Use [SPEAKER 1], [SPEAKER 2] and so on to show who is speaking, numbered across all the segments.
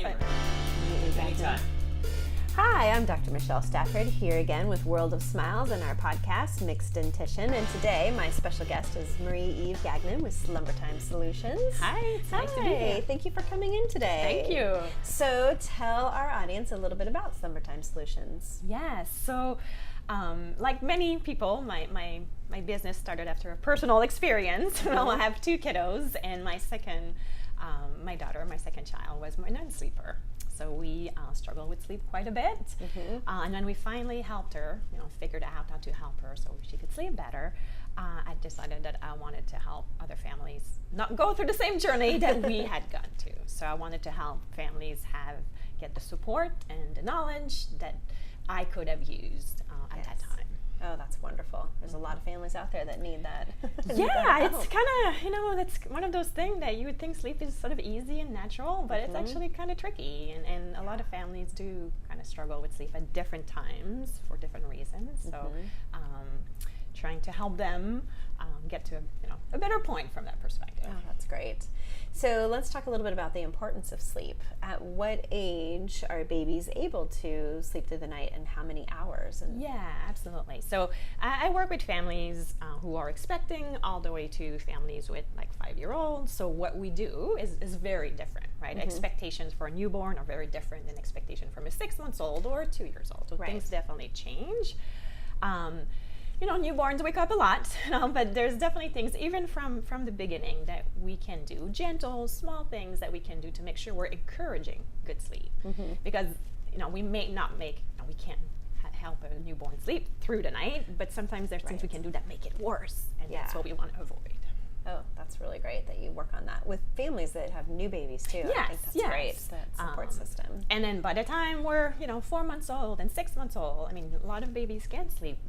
[SPEAKER 1] Perfect.
[SPEAKER 2] Anytime.
[SPEAKER 1] Hi, I'm Dr. Michelle Stafford, here again with World of Smiles and our podcast, Mixed Dentition. And today, my special guest is MarieEves Gagnon with SlumberTime Solutions.
[SPEAKER 2] Hi, it's nice to be here.
[SPEAKER 1] Thank you for coming in today.
[SPEAKER 2] Thank you.
[SPEAKER 1] So tell our audience a little bit about SlumberTime Solutions.
[SPEAKER 2] Yes, so like many people, my business started after a personal experience. Well, I have two kiddos, and my second child was my non-sleeper. So we struggled with sleep quite a bit. And then we finally helped her, figured out how to help her so she could sleep better. I decided that I wanted to help other families not go through the same journey that we had gone to. So I wanted to help families get the support and the knowledge that I could have used at that time.
[SPEAKER 1] Oh, that's wonderful. There's a lot of families out there that need that.
[SPEAKER 2] Yeah, it's kind of, it's one of those things that you would think sleep is sort of easy and natural, but it's actually kind of tricky. And a lot of families do kind of struggle with sleep at different times for different reasons. So trying to help them get to a better point from that perspective.
[SPEAKER 1] Oh, that's great. So let's talk a little bit about the importance of sleep. At what age are babies able to sleep through the night, and how many hours?
[SPEAKER 2] Yeah, absolutely. So I work with families who are expecting all the way to families with like 5-year-olds. So what we do is very different, right? Expectations for a newborn are very different than expectation from a 6-month-old or a 2-year-old. So things definitely change. Newborns wake up a lot, but there's definitely things, even from the beginning, that we can do, gentle, small things that we can do to make sure we're encouraging good sleep. Because, we may not we can't help a newborn sleep through the night, but sometimes there's things we can do that make it worse, and that's what we want to avoid.
[SPEAKER 1] Oh, that's really great that you work on that with families that have new babies too.
[SPEAKER 2] Yes,
[SPEAKER 1] I think that's great, that support system.
[SPEAKER 2] And then by the time we're, 4 months old and 6 months old, a lot of babies can't sleep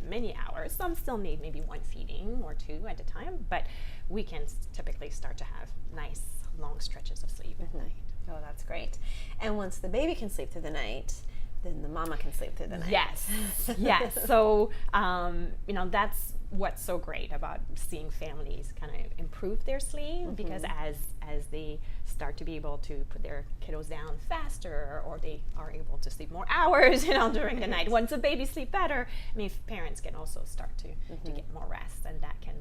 [SPEAKER 2] many hours. Some still need maybe one feeding or two at a time, but we can typically start to have nice long stretches of sleep at night.
[SPEAKER 1] Oh, that's great. And once the baby can sleep through the night, then the mama can sleep through the night.
[SPEAKER 2] Yes, yes. So, that's what's so great about seeing families kind of improve their sleep, because as they start to be able to put their kiddos down faster, or they are able to sleep more hours, during the night. Once the babies sleep better, parents can also start to get more rest, and that can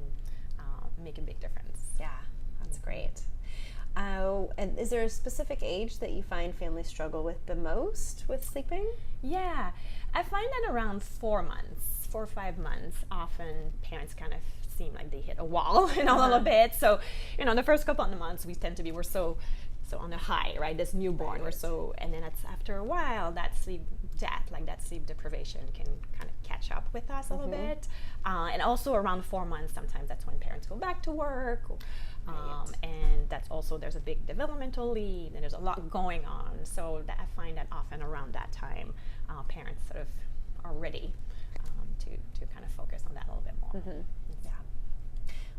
[SPEAKER 2] make a big difference.
[SPEAKER 1] Yeah, that's great. And is there a specific age that you find families struggle with the most with sleeping?
[SPEAKER 2] Yeah, I find that around 4 or 5 months, often parents kind of seem like they hit a wall, a little bit. So, the first couple of months we're so on a high, right? This newborn, and then it's after a while that sleep deprivation can kind of catch up with us a little bit. And also around 4 months, sometimes that's when parents go back to work. And that's also, there's a big developmental lead, and there's a lot going on. So I find that often around that time, parents sort of are ready to kind of focus on that a little bit more.
[SPEAKER 1] Yeah.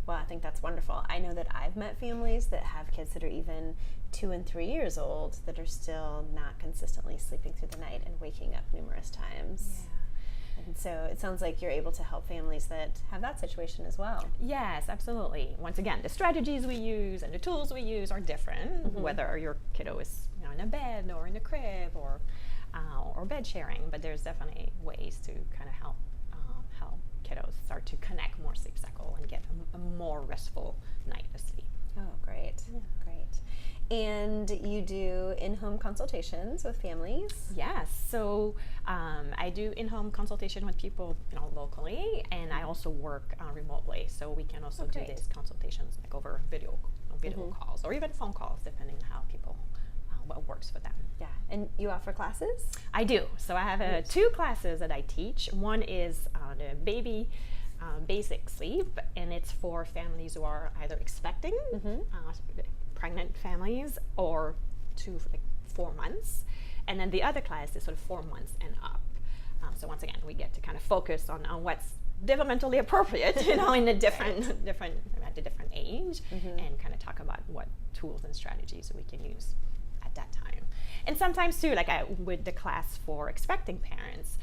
[SPEAKER 1] Well, I think that's wonderful. I know that I've met families that have kids that are even 2 and 3 years old that are still not consistently sleeping through the night and waking up numerous times. Yeah. And so it sounds like you're able to help families that have that situation as well.
[SPEAKER 2] Yes, absolutely. Once again, the strategies we use and the tools we use are different, whether your kiddo is in a bed or in a crib or bed sharing, but there's definitely ways to kind of help kiddos start to connect more sleep cycle and get a more restful night of sleep.
[SPEAKER 1] Oh, great. Yeah. Great. And you do in-home consultations with families?
[SPEAKER 2] Yes. So I do in-home consultation with people, locally, and I also work remotely. So we can also do these consultations like over video calls or even phone calls, depending on how people what works for them.
[SPEAKER 1] Yeah. And you offer classes?
[SPEAKER 2] I do. So I have 2 classes that I teach. One is the baby basic sleep, and it's for families who are either expecting, pregnant families, or 4 months. And then the other class is sort of 4 months and up. So once again, we get to kind of focus on what's developmentally appropriate, in the different at the different age, and kind of talk about what tools and strategies we can use at that time. And sometimes too, with the class for expecting parents,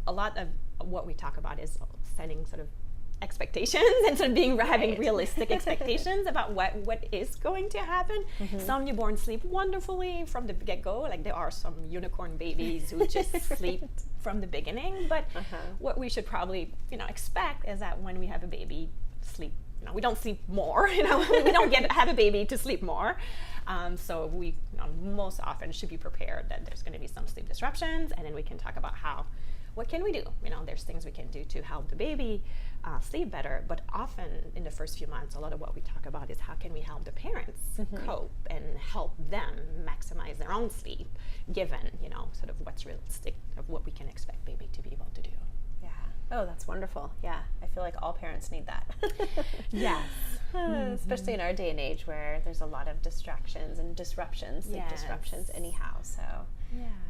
[SPEAKER 2] a lot of what we talk about is setting sort of expectations and sort of having realistic expectations about what is going to happen. Some newborns sleep wonderfully from the get-go. Like there are some unicorn babies who just sleep from the beginning. But what we should probably expect is that when we have a baby, sleep. We don't sleep more. We don't have a baby to sleep more. So we most often should be prepared that there's going to be some sleep disruptions, and then we can talk about what can we do. There's things we can do to help the baby sleep better. But often in the first few months, a lot of what we talk about is how can we help the parents cope and help them maximize their own sleep, given sort of what's realistic of what we can expect baby to be able to do.
[SPEAKER 1] Oh, that's wonderful. Yeah, I feel like all parents need that.
[SPEAKER 2] Yes.
[SPEAKER 1] Especially in our day and age where there's a lot of distractions and disruptions, sleep disruptions anyhow. So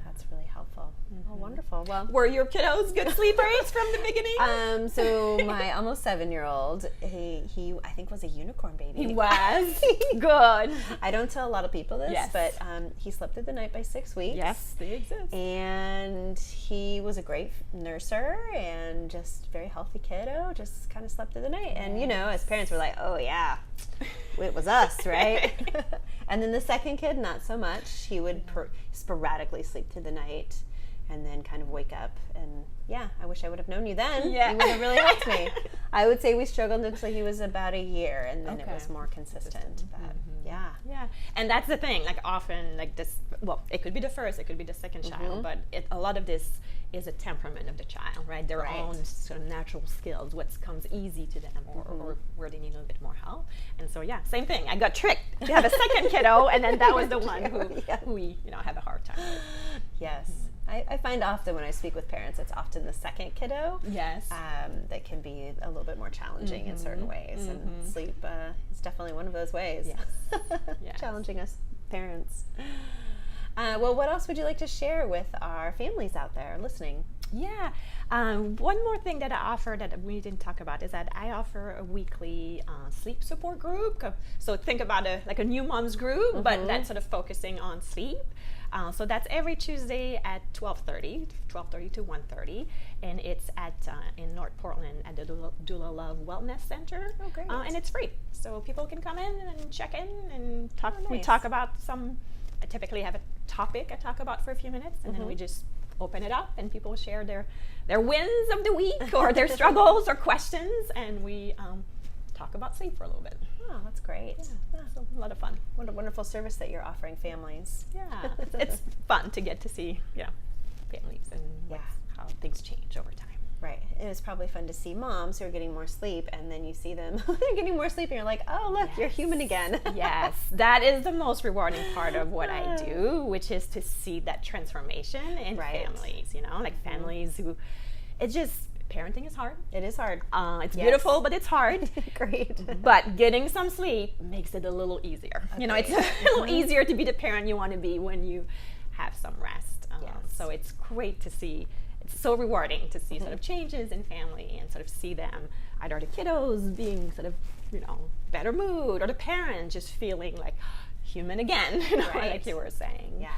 [SPEAKER 1] that's really helpful. Oh, wonderful. Well,
[SPEAKER 2] were your kiddos good sleepers from the beginning?
[SPEAKER 1] So my almost 7-year-old, he I think was a unicorn baby.
[SPEAKER 2] He was. Good.
[SPEAKER 1] I don't tell a lot of people this, but he slept through the night by 6 weeks.
[SPEAKER 2] Yes, they exist.
[SPEAKER 1] And he was a great nurser and just very healthy kiddo, just kind of slept through the night. And, as parents, we're like, oh, yeah, it was us, right? And then the second kid, not so much. He would sporadically sleep through the night and then kind of wake up. And, I wish I would have known you then.
[SPEAKER 2] Yeah.
[SPEAKER 1] You would have really helped me. I would say we struggled until he was about a year, and then it was more consistent. But,
[SPEAKER 2] Yeah, and that's the thing. Like often, like this. Well, it could be the first, it could be the second child, but a lot of this is a temperament of the child, right? Their own sort of natural skills, what comes easy to them, or where they need a little bit more help. And so, same thing. I got tricked to have a second kiddo, and then that was the one who we have a hard time with.
[SPEAKER 1] Yes. I find often when I speak with parents, it's often the second kiddo that can be a little bit more challenging in certain ways. And sleep is definitely one of those ways.
[SPEAKER 2] Yes.
[SPEAKER 1] Challenging us parents. Well, what else would you like to share with our families out there listening?
[SPEAKER 2] Yeah. One more thing that I offer that we didn't talk about is that I offer a weekly sleep support group. So think about a new mom's group, but that's sort of focusing on sleep. So that's every Tuesday at 12:30 to 1:30, and it's at in North Portland at the Doula Love Wellness Center.
[SPEAKER 1] Oh, great!
[SPEAKER 2] And it's free, so people can come in and check in and talk.
[SPEAKER 1] Oh, nice.
[SPEAKER 2] We talk about some. I typically have a topic I talk about for a few minutes, and then we just open it up, and people share their wins of the week or their struggles or questions, and we talk about sleep for a little bit.
[SPEAKER 1] Oh, that's great.
[SPEAKER 2] Yeah, so a lot of fun.
[SPEAKER 1] What a wonderful service that you're offering families.
[SPEAKER 2] Yeah, it's fun to get to see, families and how things change over time.
[SPEAKER 1] Right, and it's probably fun to see moms who are getting more sleep, and then you see them they're getting more sleep, and you're like, oh, look, you're human again.
[SPEAKER 2] Yes, that is the most rewarding part of what I do, which is to see that transformation in families, families who, it's just, parenting is hard.
[SPEAKER 1] It is hard.
[SPEAKER 2] It's beautiful, but it's hard.
[SPEAKER 1] Great.
[SPEAKER 2] But getting some sleep makes it a little easier. It's a little easier to be the parent you want to be when you have some rest. So it's great to see. It's so rewarding to see sort of changes in family and sort of see them, either the kiddos being sort of, better mood, or the parent just feeling like human again, like you were saying.
[SPEAKER 1] Yeah.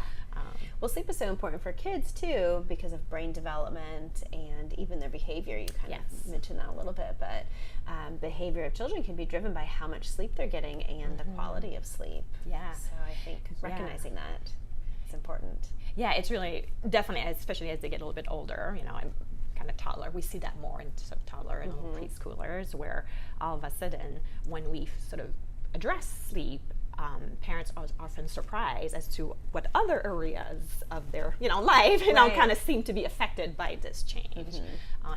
[SPEAKER 1] Well, sleep is so important for kids too because of brain development and even their behavior. You kind of mentioned that a little bit, but behavior of children can be driven by how much sleep they're getting and the quality of sleep.
[SPEAKER 2] Yeah.
[SPEAKER 1] So I think recognizing that is important.
[SPEAKER 2] Yeah, it's really definitely, especially as they get a little bit older. I'm kind of toddler. We see that more in sort of toddler and preschoolers, where all of a sudden, when we sort of address sleep, parents are often surprised as to what other areas of their life kind of seem to be affected by this change,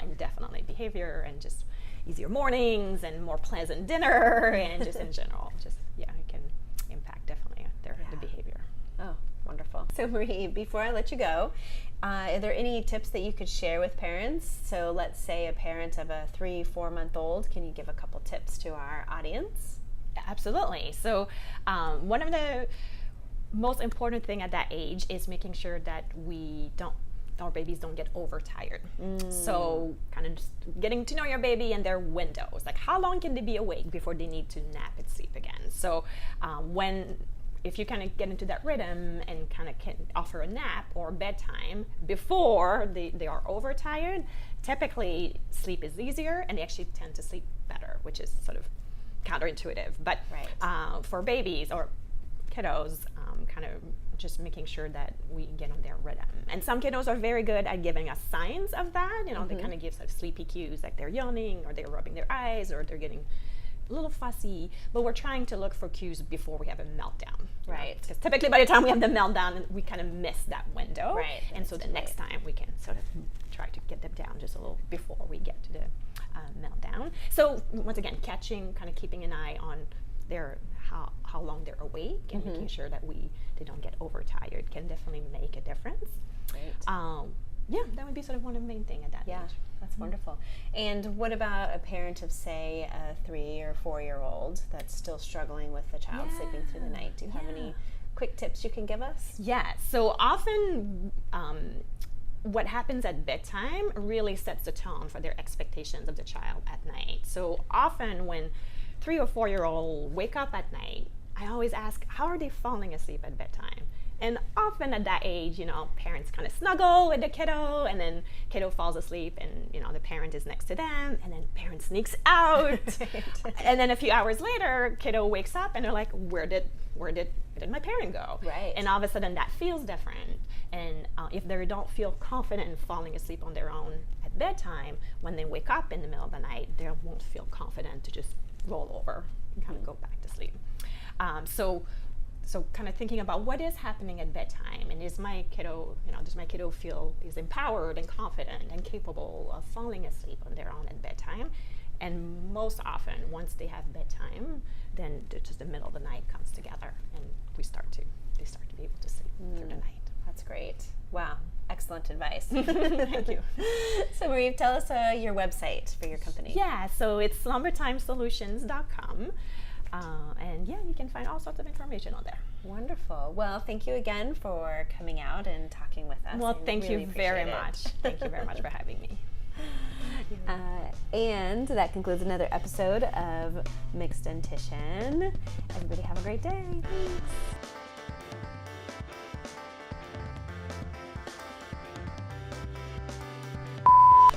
[SPEAKER 2] and definitely behavior and just easier mornings and more pleasant dinner and just in general, it can impact definitely the behavior.
[SPEAKER 1] Oh, wonderful. So Marie, before I let you go, are there any tips that you could share with parents? So let's say a parent of a 3-4 month old, can you give a couple tips to our audience?
[SPEAKER 2] Absolutely. So one of the most important thing at that age is making sure that our babies don't get overtired. So kind of just getting to know your baby and their windows. Like how long can they be awake before they need to nap and sleep again? So when if you kind of get into that rhythm and kind of can offer a nap or bedtime before they are overtired, typically sleep is easier and they actually tend to sleep better, which is sort of counterintuitive. But for babies or kiddos, kind of just making sure that we get on their rhythm. And some kiddos are very good at giving us signs of that. You know, they kind of give sort of sleepy cues, like they're yawning or they're rubbing their eyes or they're getting a little fussy. But we're trying to look for cues before we have a meltdown.
[SPEAKER 1] Right.
[SPEAKER 2] Because typically by the time we have the meltdown, we kind of miss that window.
[SPEAKER 1] Right.
[SPEAKER 2] And so the next time we can sort of try to get them down just a little before we get to the meltdown. So once again, kind of keeping an eye on their how long they're awake and making sure that they don't get overtired can definitely make a difference.
[SPEAKER 1] Great.
[SPEAKER 2] Yeah, that would be sort of one of the main things at that age.
[SPEAKER 1] That's wonderful. And what about a parent of, say, a 3 or 4 year old that's still struggling with the child sleeping through the night? Do you have any quick tips you can give us?
[SPEAKER 2] Yeah, so often what happens at bedtime really sets the tone for their expectations of the child at night. So often when 3 or 4 year old wake up at night, I always ask, how are they falling asleep at bedtime? And often at that age, you know, parents kind of snuggle with the kiddo, and then kiddo falls asleep, and you know the parent is next to them, and then parent sneaks out, and then a few hours later, kiddo wakes up, and they're like, where did my parent go?
[SPEAKER 1] Right.
[SPEAKER 2] And all of a sudden, that feels different. And if they don't feel confident in falling asleep on their own at bedtime, when they wake up in the middle of the night, they won't feel confident to just roll over and kind of go back to sleep. So kind of thinking about what is happening at bedtime, and does my kiddo feel is empowered and confident and capable of falling asleep on their own at bedtime? And most often, once they have bedtime, then just the middle of the night comes together, and they start to be able to sleep through the night.
[SPEAKER 1] That's great. Wow, excellent advice.
[SPEAKER 2] Thank you.
[SPEAKER 1] So Marie, tell us your website for your company.
[SPEAKER 2] Yeah, so it's SlumberTimeSolutions.com. And yeah, you can find all sorts of information on there.
[SPEAKER 1] Wonderful. Well, thank you again for coming out and talking with us.
[SPEAKER 2] Well, thank
[SPEAKER 1] really
[SPEAKER 2] you very much. Thank you very much for having me.
[SPEAKER 1] And that concludes another episode of Mixed Dentition. Everybody have a great day. Thanks.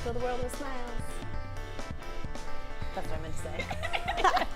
[SPEAKER 1] Fill the world with smiles. That's what I meant to say.